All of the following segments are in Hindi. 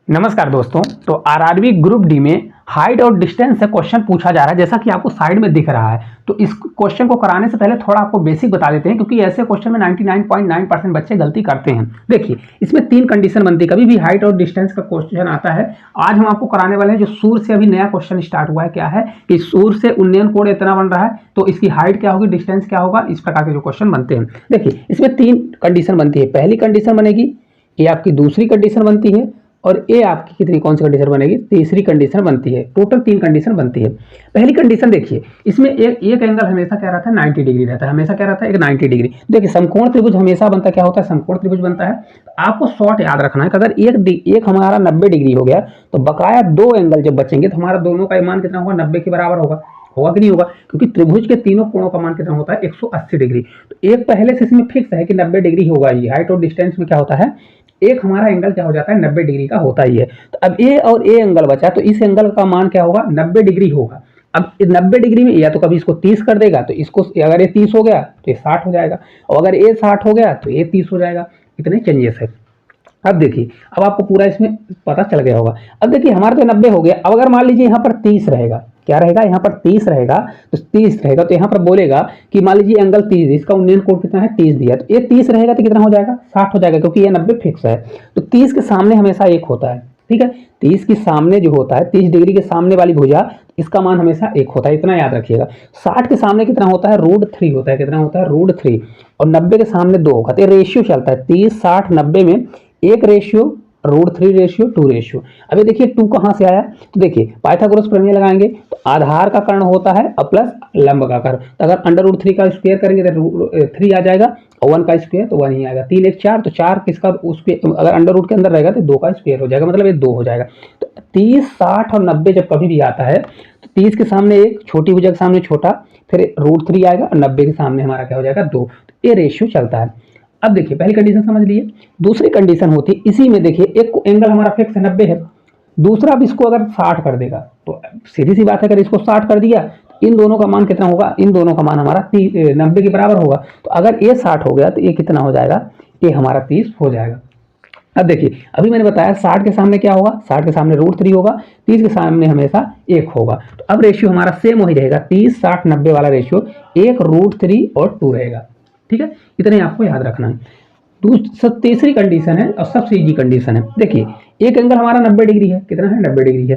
नमस्कार दोस्तों। तो आरआरबी ग्रुप डी में हाइट और डिस्टेंस से क्वेश्चन पूछा जा रहा है, जैसा कि आपको साइड में दिख रहा है। तो इस क्वेश्चन को कराने से पहले थोड़ा आपको बेसिक बता देते हैं, क्योंकि ऐसे क्वेश्चन में 99.9% बच्चे गलती करते हैं। देखिए, इसमें 3 कंडीशन बनती है कभी भी हाइट और डिस्टेंस का क्वेश्चन आता है। आज हम आपको कराने वाले हैं जो सूर्य से अभी नया क्वेश्चन स्टार्ट हुआ है। क्या है कि सूर्य से उन्नयन कोण इतना बन रहा है, तो इसकी हाइट क्या होगी, डिस्टेंस क्या होगा, इस प्रकार के जो क्वेश्चन बनते हैं। देखिए, इसमें 3 कंडीशन बनती है। पहली कंडीशन बनेगी, ये आपकी दूसरी कंडीशन बनती है, और ये आपकी कितनी कौन सी कंडीशन बनेगी, तीसरी कंडीशन बनती है। टोटल 3 कंडीशन बनती है। पहली कंडीशन देखिए, इसमें एक एंगल हमेशा क्या रहता है, 90 डिग्री रहता है। हमेशा क्या रहता है, एक 90 डिग्री। देखिए, समकोण त्रिभुज हमेशा बनता है, क्या होता है, समकोण त्रिभुज बनता है। तो आपको शॉर्ट याद रखना है कि अगर एक हमारा 90 डिग्री हो गया, तो बकाया 2 एंगल जब बचेंगे तो हमारा दोनों का मान कितना होगा, 90 के बराबर होगा। होगा कि नहीं होगा, क्योंकि त्रिभुज के तीनों कोणों का मान कितना होता है, 180 डिग्री। तो एक पहले से इसमें फिक्स है कि 90 डिग्री होगा ही। हाइट और डिस्टेंस में क्या होता है, एक हमारा एंगल क्या हो जाता है, 90 डिग्री का होता ही है। तो अब ए और ए एंगल बचा, तो इस एंगल का मान क्या होगा, 90 डिग्री होगा। अब 90 डिग्री में या तो कभी इसको 30 कर देगा, तो इसको अगर ये 30 हो गया तो ये 60 हो जाएगा, और अगर ये 60 हो गया तो ये 30 हो जाएगा। इतने चेंजेस है। अब देखिए, अब आपको पूरा इसमें पता चल गया होगा। अब देखिए, हमारा तो 90 हो गया। अब अगर मान लीजिए यहाँ पर 30 रहेगा, क्या रहेगा, यहाँ पर 30 रहेगा, तो 30 रहेगा, तो यहाँ पर बोलेगा कि मान लीजिए एंगल 30, इसका उन्नयन कोण कितना है, 30 दिया, तो ये 30 रहेगा तो कितना हो जाएगा, 60 हो जाएगा, क्योंकि ये 90 फिक्स है। तो 30 के सामने हमेशा 1 होता है, ठीक है। 30 के सामने जो होता है, 30 डिग्री के सामने वाली भुजा, इसका मान हमेशा 1 होता है, इतना याद रखिएगा। 60 के सामने कितना होता है, √3 होता है। कितना होता है, √3। और 90 के सामने 2 होगा। तो ये रेशियो चलता है 30, 60, 90 में 1 रेशियो, √3 रेशियो, 2 रेशियो। अभी देखिए 2 कहाँ से आया, तो देखिए पाइथागोरस प्रमेय लगाएंगे तो आधार का कर्ण होता है और प्लस लंब का कर्ण। तो अगर √3 का स्क्वायर करेंगे तो 3 आ जाएगा, और 1 का स्क्वायर तो 1 ही आएगा। 3 1 4, तो 4 किसका, उस पे अगर अंडर के अंदर रहेगा तो 2 का स्क्वायर हो जाएगा, मतलब ये 2 हो जाएगा। तो 30, 60 और 90 जब कभी भी आता है, तो 30 के सामने 1, छोटी भुजा के सामने छोटा, फिर √3 आएगा, और 90 के सामने हमारा क्या हो जाएगा, 2। तो ये रेशियो चलता है। अब देखिए, पहली कंडीशन समझ लिए। दूसरी कंडीशन होती है, इसी में देखिए, एक एंगल हमारा फिक्स है 90 है, दूसरा अब इसको अगर 60 कर देगा, तो सीधी सी बात है, अगर इसको 60 कर दिया, इन दोनों का मान कितना होगा, इन दोनों का मान हमारा 90 के बराबर होगा। तो अगर ये 60 हो गया तो ये कितना हो जाएगा, ये हमारा 30 हो जाएगा। अब देखिए, अभी मैंने बताया 60 के सामने क्या होगा, 60 के सामने √3 होगा, 30 के सामने हमेशा 1 होगा। तो अब रेशियो हमारा सेम वही रहेगा, 30, 60, 90 वाला रेशियो 1 √3 और 2 रहेगा, ठीक है। इतने आपको याद रखना है। तीसरी कंडीशन है और सबसे इजी कंडीशन है। देखिए, एक एंगल हमारा 90 डिग्री है, कितना है, 90 डिग्री है।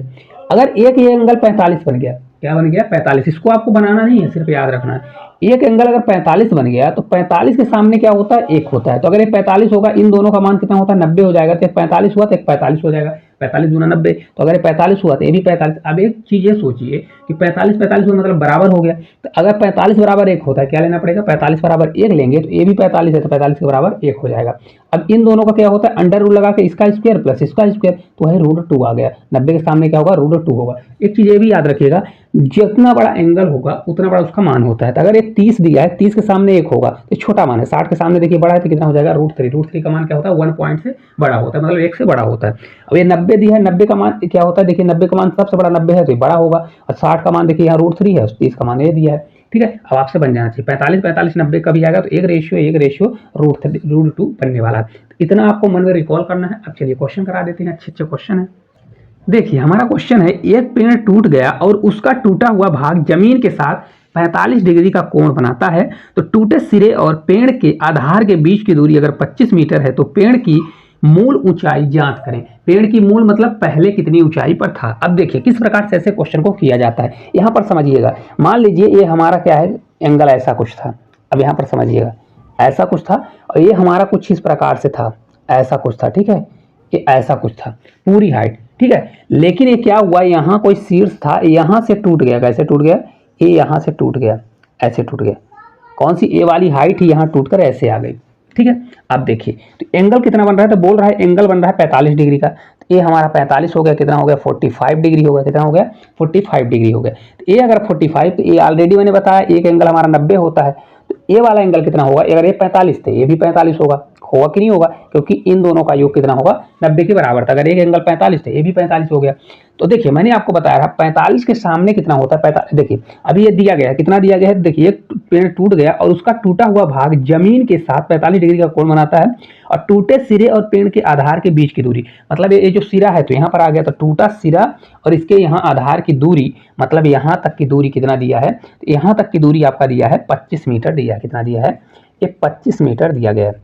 अगर एक ये एंगल 45 बन गया, क्या बन गया, 45। इसको आपको बनाना नहीं है, सिर्फ याद रखना है। एक एंगल अगर 45 बन गया, तो 45 के सामने क्या होता है, 1 होता है। तो अगर ये 45 होगा, इन दोनों का मान कितना होता है, 90 हो जाएगा। तो 45 हुआ तो 45 हो जाएगा, 45 गुना 90। तो अगर 45 हुआ तो ये भी 45। अब एक चीज ये सोचिए कि 45 45 हुआ मतलब बराबर हो गया। तो अगर 45 बराबर 1 होता है, क्या लेना पड़ेगा, 45 बराबर 1 लेंगे, तो ये भी 45 है, तो 45 के बराबर 1 हो जाएगा। अब इन दोनों का क्या होता है, अंडर रूट लगा के इसका स्क्वायर प्लस इसका स्क्वायर, तो वही √2 आ गया। 90 के सामने क्या होगा, √2 होगा। एक चीज ये भी याद रखिएगा, जितना बड़ा एंगल होगा उतना बड़ा उसका मान होता है। तो अगर ये 30 दिया है, 30 के सामने 1 होगा तो छोटा मान है। 60 के सामने देखिए बड़ा है, तो कितना हो जाएगा, √3 का मान क्या होता है, 1 पॉइंट से बड़ा होता है, मतलब 1 से बड़ा होता है। अब ये 90 दिया है, 90 का मान क्या होता है, देखिए 90 का मान सबसे बड़ा 90 है, तो ये बड़ा होगा। और 60 का मान देखिए यहाँ √3 है, 30 का मान ये दिया है, ठीक है। अब आपसे बन जाना चाहिए 45 45 90 का भी आएगा, तो 1 रेशियो √2 बनने वाला है। इतना आपको मन में रिकॉल करना है। अब चलिए क्वेश्चन करा देते हैं, अच्छे अच्छे क्वेश्चन है। देखिए, हमारा क्वेश्चन है, एक पेड़ टूट गया और उसका टूटा हुआ भाग जमीन के साथ 45 डिग्री का कोण बनाता है। तो टूटे सिरे और पेड़ के आधार के बीच की दूरी अगर 25 मीटर है, तो पेड़ की मूल ऊंचाई ज्ञात करें। पेड़ की मूल मतलब पहले कितनी ऊंचाई पर था। अब देखिए किस प्रकार से ऐसे क्वेश्चन को किया जाता है, यहां पर समझिएगा। मान लीजिए ये हमारा क्या है, एंगल ऐसा कुछ था। अब यहां पर समझिएगा, ऐसा कुछ था, और ये हमारा कुछ इस प्रकार से था, ऐसा कुछ था, ठीक है। ये ऐसा कुछ था, पूरी हाइट, ठीक है। लेकिन ये क्या हुआ, यहाँ कोई शीर्ष था, यहाँ से टूट गया। कैसे टूट गया, ये यहाँ से टूट गया, ऐसे टूट गया। कौन सी, ए वाली हाइट ही यहाँ टूटकर ऐसे आ गई, ठीक है। अब देखिए, तो एंगल कितना बन रहा है, तो बोल रहा है एंगल बन रहा है 45 डिग्री का। तो ये हमारा 45 हो गया, कितना हो गया, 45 डिग्री हो गया। कितना हो गया, 45 डिग्री हो गया। तो ये अगर 45, तो ये ऑलरेडी मैंने बताया एक एंगल हमारा 90 होता है। तो ये वाला एंगल कितना होगा, अगर ये 45 थे, ये भी 45 होगा। होगा कि नहीं होगा, क्योंकि इन दोनों का योग कितना होगा 90 के बराबर था। अगर एक एंगल 45 थे, ये भी 45 हो गया। तो देखिए मैंने आपको बताया था 45 के सामने कितना होता है 45। देखिए अभी ये दिया गया है, कितना दिया गया है, देखिए एक पेड़ टूट गया और उसका टूटा हुआ भाग जमीन के साथ 45 डिग्री का कोण बनाता है, और टूटे सिरे और पेड़ के आधार के बीच की दूरी, मतलब ये जो सिरा है तो यहाँ पर आ गया, तो टूटा सिरा और इसके यहाँ आधार की दूरी, मतलब यहाँ तक की दूरी कितना दिया है, तो यहाँ तक की दूरी आपका दिया है 25 मीटर दिया है। कितना दिया है, ये 25 मीटर दिया गया है।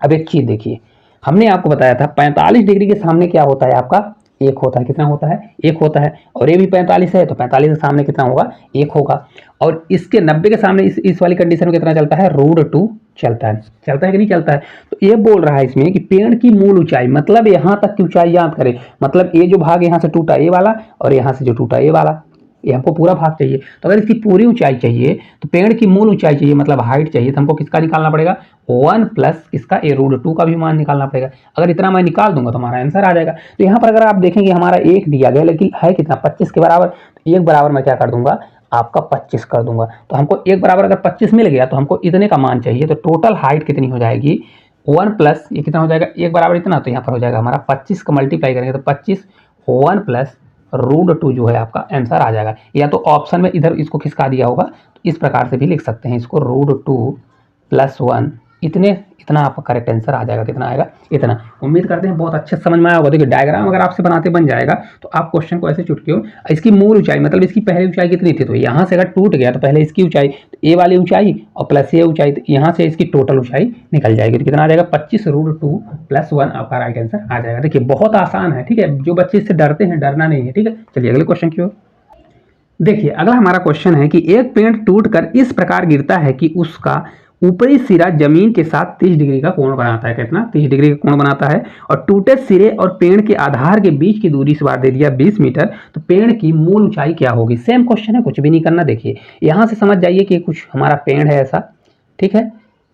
अब एक चीज देखिए, हमने आपको बताया था 45 डिग्री के सामने क्या होता है आपका, एक होता है। कितना होता है, एक होता है। और ये भी 45 है तो 45 के सामने कितना होगा, एक होगा। और इसके 90 के सामने इस वाली कंडीशन में कितना चलता है, √2 चलता है। चलता है कि नहीं चलता है। तो ये बोल रहा है इसमें कि पेड़ की मूल ऊंचाई, मतलब यहाँ तक की ऊंचाई याद करें, मतलब ये जो भाग यहाँ से टूटा ये वाला और यहाँ से जो टूटा ये वाला, ये हमको पूरा भाग चाहिए। तो अगर इसकी पूरी ऊंचाई चाहिए तो पेड़ की मूल ऊंचाई चाहिए, मतलब हाइट चाहिए, तो हमको किसका निकालना पड़ेगा, 1 प्लस इसका ए √2 का भी मान निकालना पड़ेगा। अगर इतना मैं निकाल दूंगा तो हमारा आंसर आ जाएगा। तो यहाँ पर अगर आप देखेंगे हमारा एक दिया गया, लेकिन है कितना 25 के बराबर, तो एक बराबर मैं क्या कर दूंगा, आपका 25 कर दूंगा। तो हमको एक बराबर अगर 25 मिल गया तो हमको इतने का मान चाहिए। तो टोटल हाइट कितनी हो जाएगी, 1 प्लस ये कितना हो जाएगा, एक बराबर इतना, तो यहाँ पर हो जाएगा हमारा 25 का मल्टीप्लाई करेंगे तो 25 1 प्लस √2 जो है आपका आंसर आ जाएगा। या तो ऑप्शन में इधर इसको खिसका दिया होगा, तो इस प्रकार से भी लिख सकते हैं इसको, √2 + 1 इतना आपका करेक्ट आंसर आ जाएगा। कितना आएगा, इतना। उम्मीद करते हैं बहुत अच्छे समझ में आया होगा। देखिए डायग्राम अगर आपसे बनाते बन जाएगा तो आप क्वेश्चन को ऐसे चुटके हो, इसकी मूल ऊंचाई मतलब इसकी पहली ऊंचाई कितनी थी, तो यहाँ से अगर टूट गया तो पहले इसकी ऊंचाई, तो ए वाली ऊंचाई और प्लस ये ऊंचाई, तो यहाँ से इसकी टोटल ऊंचाई निकल जाएगी। तो कितना आ जाएगा, 25 √2 + 1 आपका राइट आंसर आ जाएगा। देखिए बहुत आसान है, ठीक है। जो बच्चे इससे डरते हैं, डरना नहीं है, ठीक है। चलिए अगले क्वेश्चन की ओर। देखिए अगला हमारा क्वेश्चन है कि एक पेड़ टूटकर इस प्रकार गिरता है कि उसका ऊपरी सिरा जमीन के साथ 30 डिग्री का कोण बनाता है। कितना, 30 डिग्री का कोण बनाता है। और टूटे सिरे और पेड़ के आधार के बीच की दूरी इस बार दे दिया 20 मीटर। तो पेड़ की मूल ऊंचाई क्या होगी। सेम क्वेश्चन है, कुछ भी नहीं करना। देखिए यहाँ से समझ जाइए कि कुछ हमारा पेड़ है ऐसा, ठीक है।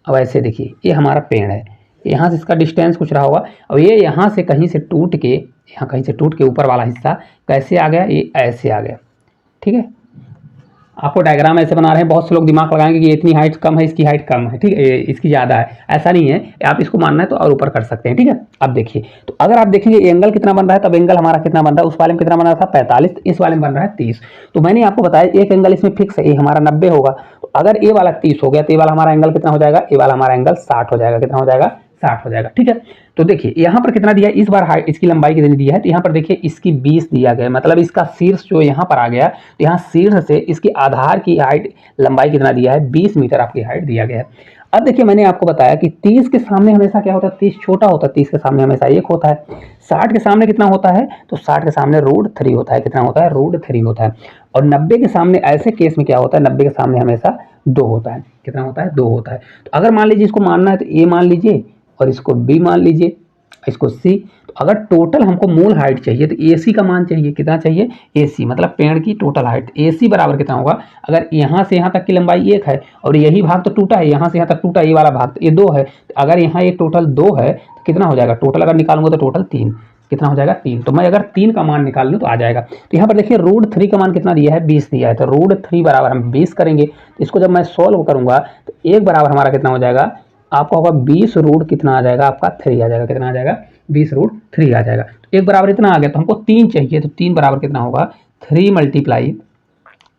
अब ऐसे देखिए ये हमारा पेड़ है, यहाँ से इसका डिस्टेंस कुछ रहा होगा, और ये यहाँ से कहीं से टूट के, यहाँ कहीं से टूट के ऊपर वाला हिस्सा कैसे आ गया, ये ऐसे आ गया, ठीक है। आपको डायग्राम ऐसे बना रहे हैं, बहुत से लोग दिमाग लगाएंगे कि इतनी हाइट कम है, इसकी हाइट कम है, ठीक है, इसकी ज़्यादा है। ऐसा नहीं है, आप इसको मानना है तो और ऊपर कर सकते हैं, ठीक है। अब देखिए, तो अगर आप देखेंगे एंगल कितना बन रहा है, तब एंगल हमारा कितना बन रहा है, उस वाले में कितना बन रहा था 45, इस वाले में बन रहा है 30। तो मैंने आपको बताया एक एंगल इसमें फिक्स है, ये हमारा 90 होगा। तो अगर ए वाला 30 हो गया तो ये वाला हमारा एंगल कितना हो जाएगा, ए वाला हमारा एंगल 60 हो जाएगा। कितना हो जाएगा, 60 हो जाएगा, ठीक है। तो देखिए यहाँ पर कितना दिया है, इस बार हाइट इसकी लंबाई कितनी दी है, तो यहाँ पर देखिए इसकी 20 दिया गया, मतलब इसका शीर्ष जो यहाँ पर आ गया, तो यहाँ शीर्ष से इसकी आधार की हाइट लंबाई कितना दिया है, 20 मीटर आपकी हाइट दिया गया है। अब देखिए मैंने आपको बताया कि 30 के सामने हमेशा क्या होता है, 30 छोटा होता है, 30 के सामने हमेशा 1 होता है। 60 के सामने कितना होता है, तो 60 के सामने √3 होता है। कितना होता है, √3 होता है। और 90 के सामने ऐसे केस में क्या होता है, 90 के सामने हमेशा 2 होता है। कितना होता है, 2 होता है। तो अगर मान लीजिए इसको मानना है तो ए मान लीजिए और इसको बी मान लीजिए, इसको सी। तो अगर टोटल हमको मूल हाइट चाहिए तो AC का मान चाहिए। कितना चाहिए, AC मतलब पेड़ की टोटल हाइट। AC बराबर कितना होगा, अगर यहाँ से यहाँ तक की लंबाई 1 है और यही भाग तो टूटा है, यहाँ से यहाँ तक टूटा ये वाला भाग, तो ये 2 है। तो अगर यहाँ ये टोटल 2 है तो कितना हो जाएगा, टोटल अगर निकालूंगा तो टोटल 3। कितना हो जाएगा, 3। तो मैं अगर 3 का मान निकाल लूँ तो आ जाएगा। तो यहाँ पर देखिए √3 का मान कितना दिया है, 20 दिया है। तो √3 बराबर हम 20 करेंगे। तो इसको जब मैं सॉल्व करूंगा तो 1 बराबर हमारा कितना हो जाएगा, आपका होगा 20 रूट कितना आ जाएगा, आपका 3 आ जाएगा। कितना आ जाएगा, 20 √3 आ जाएगा। तो 1 बराबर इतना आ गया, तो हमको 3 चाहिए। तो 3 बराबर कितना होगा, 3 ×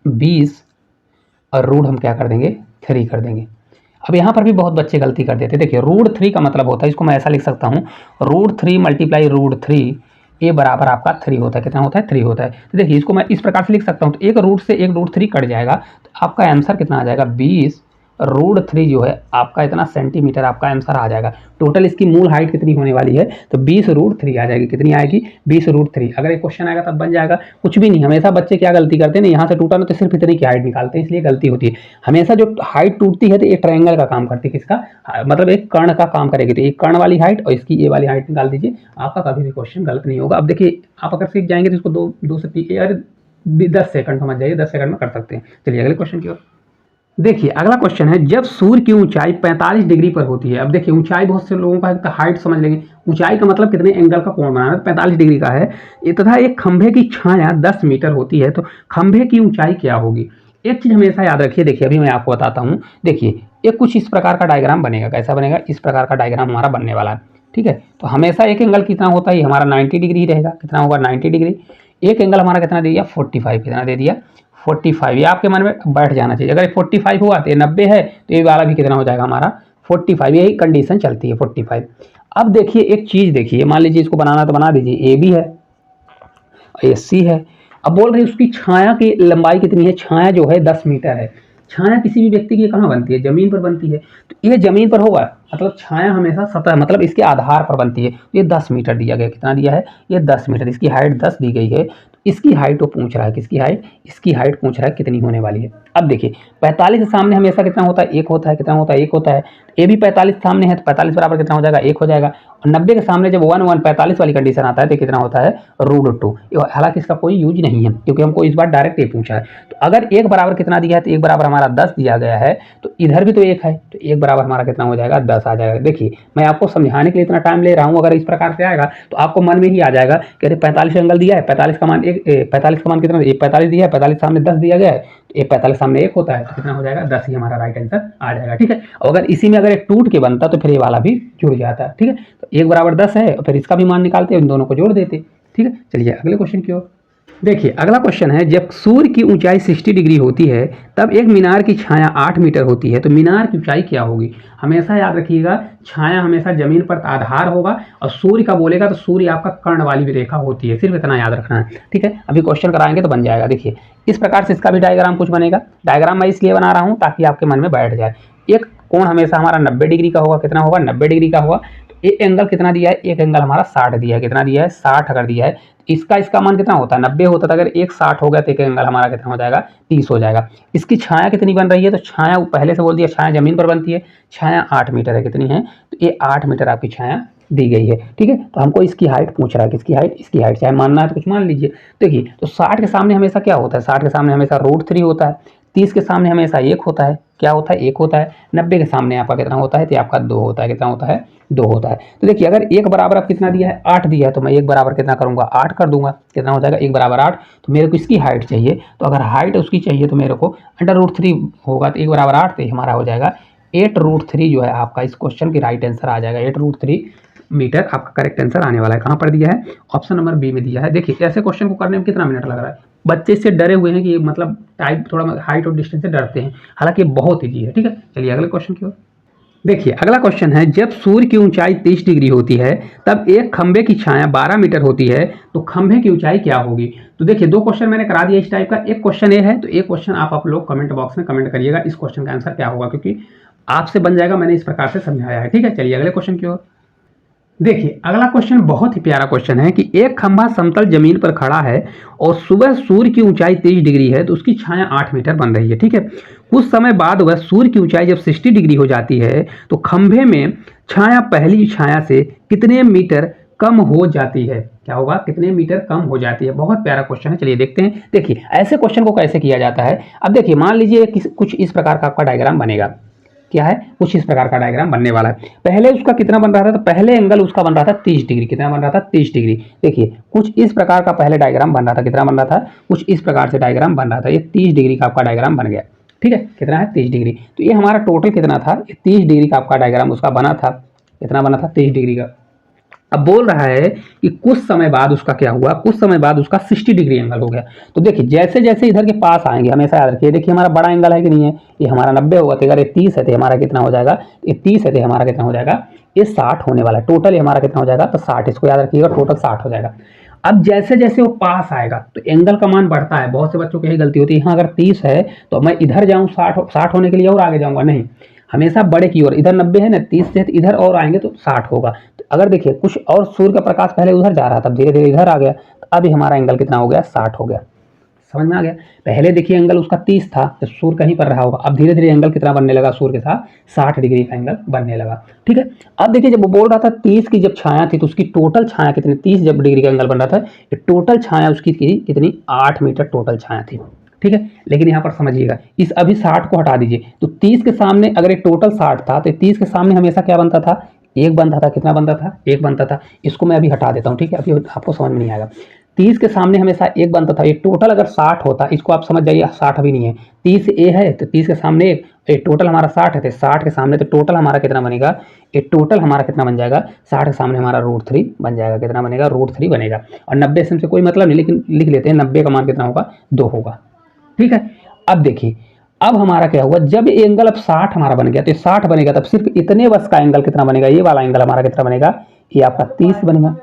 20 और रूट हम क्या कर देंगे, 3 कर देंगे। अब यहाँ पर भी बहुत बच्चे गलती कर देते हैं। देखिए √3 का मतलब होता है, इसको मैं ऐसा लिख सकता हूँ, √3 × √3 ए बराबर आपका 3 होता है। कितना होता है, 3 होता है। तो देखिए इसको मैं इस प्रकार से लिख सकता हूँ, तो एक रूट से एक √3 कट जाएगा, तो आपका आंसर कितना आ जाएगा, 20 √3 जो है आपका इतना सेंटीमीटर आपका आंसर आ जाएगा। टोटल इसकी मूल हाइट कितनी होने वाली है, तो 20 √3 आ जाएगी। कितनी आएगी, 20 √3। अगर एक क्वेश्चन आएगा तब बन जाएगा। कुछ भी नहीं, हमेशा बच्चे क्या गलती करते हैं ना, यहाँ से टूटा ना तो सिर्फ इतनी की हाइट निकालते हैं, इसलिए गलती होती है। हमेशा जो हाइट टूटती है तो एक ट्रायंगल का काम करती है, किसका, मतलब एक कर्ण का काम करेगी। तो एक कर्ण वाली हाइट और इसकी ये वाली हाइट निकाल दीजिए, आपका कभी भी क्वेश्चन गलत नहीं होगा। अब देखिए आप अगर सीख जाएंगे तो इसको 2 से 10 सेकंड समझ जाइए, 10 सेकंड में कर सकते हैं। चलिए अगले क्वेश्चन की ओर। देखिए अगला क्वेश्चन है, जब सूर्य की ऊंचाई 45 डिग्री पर होती है। अब देखिए ऊंचाई बहुत से लोगों का हाइट समझ लेंगे, ऊंचाई का मतलब कितने एंगल का कोण बनाना है, 45 डिग्री का है। तथा एक खंभे की छाया 10 मीटर होती है, तो खंभे की ऊंचाई क्या होगी। एक चीज़ हमेशा याद रखिए, देखिए अभी मैं आपको बताता हूँ। देखिए ये कुछ इस प्रकार का डायग्राम बनेगा, कैसा बनेगा, इस प्रकार का डायग्राम हमारा बनने वाला है, ठीक है। तो हमेशा एक एंगल कितना होता है, हमारा 90 डिग्री रहेगा, कितना होगा 90 डिग्री। एक एंगल हमारा कितना दे दिया 45, कितना दे दिया 45। ये आपके मन में बैठ जाना चाहिए, अगर 45 हुआ तो ये 90 है, तो ये वाला भी कितना हो जाएगा हमारा 45, यही कंडीशन चलती है 45। अब देखिए एक चीज़ देखिए, मान लीजिए इसको बनाना तो बना दीजिए, ए बी है, ए सी है। अब बोल रही है उसकी छाया की लंबाई कितनी है, छाया जो है 10 मीटर है। छाया किसी भी व्यक्ति की कहाँ बनती है, जमीन पर बनती है। तो ये जमीन पर होगा, मतलब छाया हमेशा सतह, मतलब इसके आधार पर बनती है। तो ये 10 मीटर दिया गया, कितना दिया है, ये 10 मीटर, इसकी हाइट 10 दी गई है। तो इसकी हाइट वो पूछ रहा है, किसकी हाइट, इसकी हाइट पूछ रहा है कितनी होने वाली है। अब देखिए 45 के सामने हमेशा कितना होता है, एक होता है, कितना होता है, एक होता है। ए भी 45 सामने है, तो 45 बराबर कितना हो जाएगा, एक हो जाएगा। और 90 के सामने जब 1 वाली कंडीशन आता है तो कितना होता है √2। हालांकि इसका कोई यूज नहीं है, क्योंकि हमको इस बार डायरेक्ट ये पूछा है। तो अगर एक बराबर कितना दिया है, तो एक बराबर हमारा 10 दिया गया है, तो इधर भी तो एक है, तो एक बराबर हमारा कितना हो जाएगा 10 आ जाएगा। देखिए मैं आपको समझाने के लिए इतना टाइम ले रहा हूँ, अगर इस प्रकार से आएगा तो आपको मन में ही आ जाएगा कि अरे 45 एंगल दिया है, 45 का मान 45 दिया है, 45 सामने 10 दिया गया है, तो 45 सामने एक होता है, तो कितना हो जाएगा 10 ही हमारा राइट आंसर आ जाएगा, ठीक है। और अगर इसी में अगर एक टूट के बनता तो फिर ये वाला भी जुड़ जाता है, ठीक है। तो एक बराबर 10 है, और फिर इसका भी मान निकालते इन दोनों को जोड़ देते, ठीक है। चलिए अगले क्वेश्चन की ओर। देखिए अगला क्वेश्चन है, जब सूर्य की ऊंचाई 60 डिग्री होती है तब एक मीनार की छाया 8 मीटर होती है, तो मीनार की ऊंचाई क्या होगी। हमेशा याद रखिएगा, छाया हमेशा जमीन पर आधार होगा, और सूर्य का बोलेगा तो सूर्य आपका कर्ण वाली भी रेखा होती है, सिर्फ इतना याद रखना है, ठीक है। अभी क्वेश्चन कराएंगे तो बन जाएगा। देखिए इस प्रकार से इसका भी डायग्राम कुछ बनेगा। डायग्राम मैं इसलिए बना रहा हूँ ताकि आपके मन में बैठ जाए। एक कोण हमेशा हमारा 90 डिग्री का होगा, कितना होगा 90 डिग्री का होगा। एक एंगल कितना दिया है, एक एंगल हमारा 60 दिया है, कितना दिया है 60 अगर दिया है, इसका मान कितना होता है 90 होता था, अगर एक 60 हो गया तो एक एंगल हमारा कितना हो जाएगा 30 हो जाएगा। इसकी छाया कितनी बन रही है, तो छाया पहले से बोल दिया, छाया जमीन पर बनती है, छाया 8 मीटर है, कितनी है, तो ये 8 मीटर आपकी छाया दी गई है, ठीक है। तो हमको इसकी हाइट पूछ रहा है, किसकी हाइट, इसकी हाइट, चाहे मानना है तो कुछ मान लीजिए। देखिए तो 60 के सामने हमेशा क्या होता है, 60 के सामने हमेशा √3 होता है, 30 के सामने हमेशा एक होता है, क्या होता है, एक होता है। 90 के सामने आपका कितना होता है, तो आपका 2 होता है, कितना होता है 2 होता है। तो देखिए अगर एक बराबर अब कितना दिया है 8 दिया है, तो मैं एक बराबर कितना करूंगा 8 कर दूंगा, कितना हो जाएगा 1 बराबर 8। तो मेरे को इसकी हाइट चाहिए, तो अगर हाइट उसकी चाहिए तो मेरे को √3 होगा, तो 1 बराबर 8 तो हमारा हो जाएगा 8√3 जो है आपका इस क्वेश्चन की राइट आंसर आ जाएगा। 8√3 मीटर आपका करेक्ट आंसर आने वाला है। कहाँ पर दिया है, ऑप्शन नंबर बी में दिया है। देखिए ऐसे क्वेश्चन को करने में कितना मिनट लग रहा है, बच्चे इससे डरे हुए हैं कि मतलब टाइप थोड़ा हाइट और डिस्टेंस से डरते हैं, हालांकि बहुत ईजी है, ठीक है। चलिए अगले क्वेश्चन की ओर। देखिए अगला क्वेश्चन है, जब सूर्य की ऊंचाई 30 डिग्री होती है तब एक खंभे की छाया 12 मीटर होती है, तो खंभे की ऊंचाई क्या होगी। तो देखिए 2 क्वेश्चन मैंने करा दिया इस टाइप का, एक क्वेश्चन ये है, तो एक क्वेश्चन आप लोग कमेंट बॉक्स में कमेंट करिएगा इस क्वेश्चन का आंसर क्या होगा, क्योंकि आपसे बन जाएगा, मैंने इस प्रकार से समझाया है, ठीक है। चलिए अगले क्वेश्चन की ओर। देखिए अगला क्वेश्चन बहुत ही प्यारा क्वेश्चन है कि एक खंभा समतल जमीन पर खड़ा है और सुबह सूर्य की ऊंचाई 30 डिग्री है, तो उसकी छाया 8 मीटर बन रही है, ठीक है। कुछ समय बाद वह सूर्य की ऊंचाई जब 60 डिग्री हो जाती है तो खंभे में छाया पहली छाया से कितने मीटर कम हो जाती है, क्या होगा, कितने मीटर कम हो जाती है। बहुत प्यारा क्वेश्चन है, चलिए देखते हैं। देखिए ऐसे क्वेश्चन को कैसे किया जाता है। अब देखिए मान लीजिए कुछ इस प्रकार का आपका डायग्राम बनेगा, क्या है, कुछ इस प्रकार का डायग्राम बनने वाला है। पहले उसका कितना बन रहा था, तो पहले एंगल उसका बन रहा था 30 डिग्री, कितना बन रहा था 30 डिग्री। देखिए कुछ इस प्रकार का पहले डायग्राम बन रहा था, कितना बन रहा था, कुछ इस प्रकार से डायग्राम बन रहा था। ये 30 डिग्री का आपका डायग्राम बन गया, ठीक है, कितना है 30 डिग्री। तो ये हमारा टोटल कितना था, 30 डिग्री का आपका डायग्राम उसका बना था, कितना बना था 30 डिग्री का। अब बोल रहा है कि कुछ समय बाद उसका क्या हुआ, कुछ समय बाद उसका 60 डिग्री एंगल हो गया। तो देखिए जैसे जैसे इधर के पास आएंगे, हमेशा याद रखिए, देखिए हमारा बड़ा एंगल है कि नहीं है, ये हमारा 90 होगा, तो अगर ये 30 है तो हमारा कितना हो जाएगा, ये 30 है तो हमारा कितना हो जाएगा, ये 60 होने वाला है। टोटल हमारा कितना हो जाएगा, तो 60, इसको याद रखिएगा, टोटल 60 हो जाएगा। अब जैसे जैसे वो पास आएगा तो एंगल का मान बढ़ता है। बहुत से बच्चों की यही गलती होती है, यहाँ अगर 30 है तो मैं इधर जाऊँ 60 होने के लिए और आगे जाऊँगा, नहीं, हमेशा बड़े की ओर। इधर 90 है ना, 30 से इधर और आएंगे तो 60 होगा। तो अगर देखिए कुछ और सूर्य का प्रकाश पहले उधर जा रहा था, धीरे धीरे इधर आ गया, तो अभी हमारा एंगल कितना हो गया, 60 हो गया। समझ में आ गया। पहले देखिए एंगल उसका 30 था, तो सूर्य कहीं पर रहा होगा, अब धीरे धीरे एंगल कितना बनने लगा सूर्य के साथ, 60 डिग्री का एंगल बनने लगा, ठीक है। अब देखिए जब वो बोल रहा था 30 की जब छाया थी तो उसकी टोटल छाया कितनी, 30 जब डिग्री का एंगल बन रहा था, टोटल छाया उसकी कितनी 8 मीटर टोटल छाया थी, ठीक है। लेकिन यहाँ पर समझिएगा, इस अभी 60 को हटा दीजिए, तो 30 के सामने अगर एक टोटल 60 था तो 30 के सामने हमेशा क्या बनता था, एक बनता था, कितना बनता था, एक बनता था। इसको मैं अभी हटा देता हूँ, ठीक है, अभी आपको समझ में नहीं आएगा। 30 के सामने हमेशा 1 बनता था। ये टोटल अगर 60 होता, इसको आप समझ जाइए 60 अभी नहीं है, 30 ए है तो 30 के सामने 1, ये टोटल हमारा 60 है, तो 60 के सामने तो टोटल हमारा कितना बनेगा, ये टोटल हमारा कितना बन जाएगा, 60 के सामने हमारा √3 बन जाएगा। कितना बनेगा, √3 बनेगा। और 90 से कोई मतलब नहीं, लेकिन लिख लेते हैं 90 का मान कितना होगा, 2 होगा। ठीक है, अब देखिए, अब हमारा क्या हुआ, जब एंगल अब 60 हमारा बन गया, तो 60 बनेगा तब सिर्फ इतने बस का एंगल कितना बनेगा, ये वाला एंगल हमारा कितना बनेगा, ये आपका 30 बनेगा।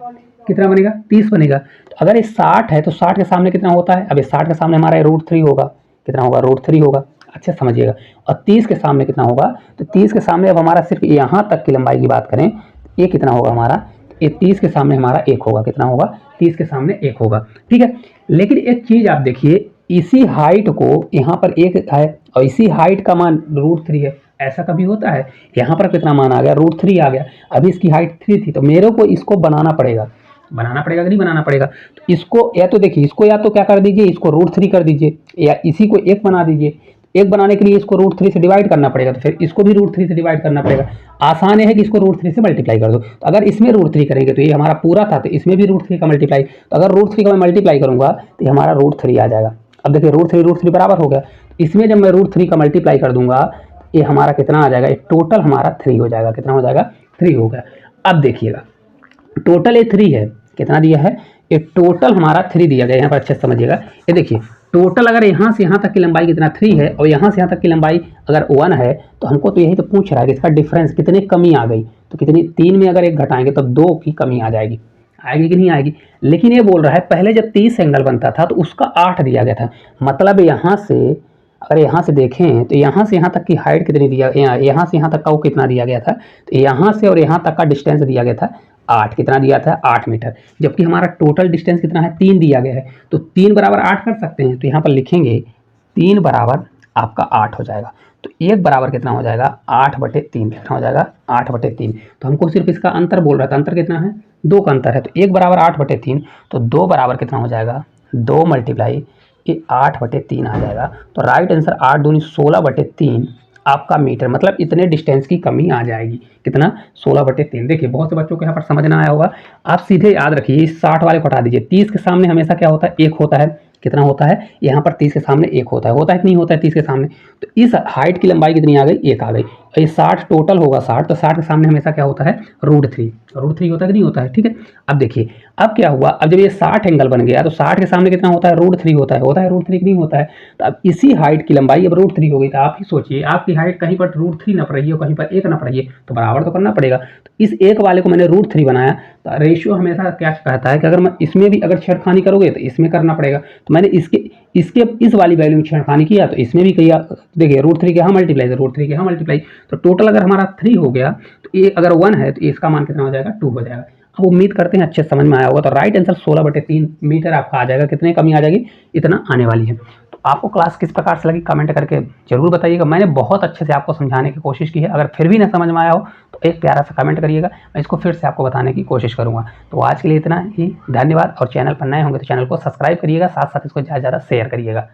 कितना बनेगा, 30 बनेगा। तो अगर ये 60 है तो 60 के सामने कितना होता है, अब ये 60 के सामने हमारा √3 होगा। कितना होगा, √3 होगा। अच्छे समझिएगा। और 30 के सामने कितना होगा, तो 30 के सामने अब हमारा सिर्फ यहाँ तक की लंबाई की बात करें, ये कितना होगा हमारा, ये 30 के सामने हमारा 1 होगा। कितना होगा, 30 के सामने 1 होगा। ठीक है, लेकिन एक चीज़ आप देखिए, इसी हाइट को यहाँ पर 1 है और इसी हाइट का मान √3 है, ऐसा कभी होता है। यहाँ पर कितना मान आ गया, √3 आ गया। अभी इसकी हाइट 3 थी, तो मेरे को इसको बनाना पड़ेगा कि नहीं बनाना पड़ेगा। तो इसको या तो देखिए, इसको या तो क्या कर दीजिए, इसको √3 कर दीजिए, या इसी को 1 बना दीजिए। 1 बनाने के लिए इसको √3 से डिवाइड करना पड़ेगा, तो फिर इसको भी √3 से डिवाइड करना पड़ेगा। आसान है कि इसको √3 से मल्टीप्लाई कर दो। तो अगर इसमें √3 करेंगे तो ये हमारा पूरा था, तो इसमें भी √3 का मल्टीप्लाई, तो अगर √3 का मैं मल्टीप्लाई करूंगा तो ये हमारा √3 आ जाएगा। अब देखिए, √3 बराबर हो गया। इसमें जब मैं √3 का मल्टीप्लाई कर दूंगा, ये हमारा कितना आ जाएगा, टोटल हमारा 3 हो जाएगा। कितना हो जाएगा, 3 हो गया। अब देखिएगा, टोटल ये 3 है, कितना दिया है, ये टोटल हमारा 3 दिया गया। यहाँ पर अच्छे से समझिएगा, ये देखिए टोटल अगर यहाँ से यहाँ तक की लंबाई कितना 3 है और यहाँ से यहाँ तक की लंबाई अगर 1 है, तो हमको तो यही तो पूछ रहा है कि इसका डिफरेंस कितनी कमी आ गई। तो कितनी, 3 में अगर 1 घटाएंगे तो 2 की कमी आ जाएगी। आएगी कि नहीं आएगी। लेकिन ये बोल रहा है पहले जब 30 एंगल बनता था तो उसका 8 दिया गया था। मतलब यहाँ से अगर यहाँ से देखें तो यहाँ से यहाँ तक की हाइट कितनी दिया, यहाँ से यहाँ तक का वो कितना दिया गया था, तो यहाँ से और यहाँ तक का डिस्टेंस दिया गया था 8। कितना दिया था, 8 मीटर। जबकि हमारा टोटल डिस्टेंस कितना है, 3 दिया गया है। तो 3 बराबर 8 कर सकते हैं, तो यहाँ पर लिखेंगे 3 बराबर आपका 8 हो जाएगा। तो 1 बराबर कितना हो जाएगा, 8/3। कितना हो जाएगा, 8/3। तो हमको सिर्फ इसका अंतर बोल रहा था, अंतर कितना है, 2 का अंतर है। तो 1 बराबर 8/3, तो 2 बराबर कितना हो जाएगा, 2 मल्टीप्लाई ये 8/3 आ जाएगा। तो राइट आंसर 8 दूनी 16/3 आपका मीटर, मतलब इतने डिस्टेंस की कमी आ जाएगी। कितना, 16/3। देखिए बहुत से बच्चों को यहाँ पर समझ ना आया होगा, आप सीधे याद रखिए, इस 60 वाले को हटा दीजिए। 30 के सामने हमेशा क्या होता है, 1 होता है। कितना होता है, यहाँ पर 30 के सामने 1 होता है कि नहीं होता है 30 के सामने। तो इस हाइट की लंबाई कितनी आ गई, 1 आ गई। और ये 60 टोटल होगा 60, तो 60 के सामने हमेशा क्या होता है, √3 होता है कि नहीं होता है। ठीक है, अब देखिए अब क्या हुआ, अब जब ये 60 एंगल बन गया तो 60 के सामने कितना होता है, √3 होता है √3 कि नहीं होता है। तो अब इसी हाइट की लंबाई अब √3 हो गई। तो आप ही सोचिए, आपकी हाइट कहीं पर √3 नप रही है, कहीं पर 1 नप रही है, तो बराबर तो करना पड़ेगा। तो इस 1 वाले को मैंने √3 बनाया। तो रेशियो हमेशा क्या कहता है कि अगर मैं इसमें भी अगर छेड़खानी करोगे तो इसमें करना पड़ेगा। तो मैंने इसके इस वाली वैल्यू में छेड़खानी किया तो इसमें भी किया। देखिए √3 के यहाँ मल्टीप्लाई, √3 के यहाँ मल्टीप्लाई, तो टोटल अगर हमारा 3 हो गया, तो ये अगर 1 है तो इसका मान कितना हो जाएगा, 2 हो जाएगा। अब उम्मीद करते हैं अच्छे समझ में आया होगा। तो राइट आंसर 16/3 मीटर आपका आ जाएगा। कितने कमी आ जाएगी, इतना आने वाली है। तो आपको क्लास किस प्रकार से लगी कमेंट करके जरूर बताइएगा। मैंने बहुत अच्छे से आपको समझाने की कोशिश की है। अगर फिर भी ना समझ में आया हो तो एक प्यारा सा कमेंट करिएगा, मैं इसको फिर से आपको बताने की कोशिश करूँगा। तो आज के लिए इतना ही, धन्यवाद। और चैनल पर नए होंगे तो चैनल को सब्सक्राइब करिएगा, साथ साथ इसको ज़्यादा से ज़्यादा शेयर करिएगा।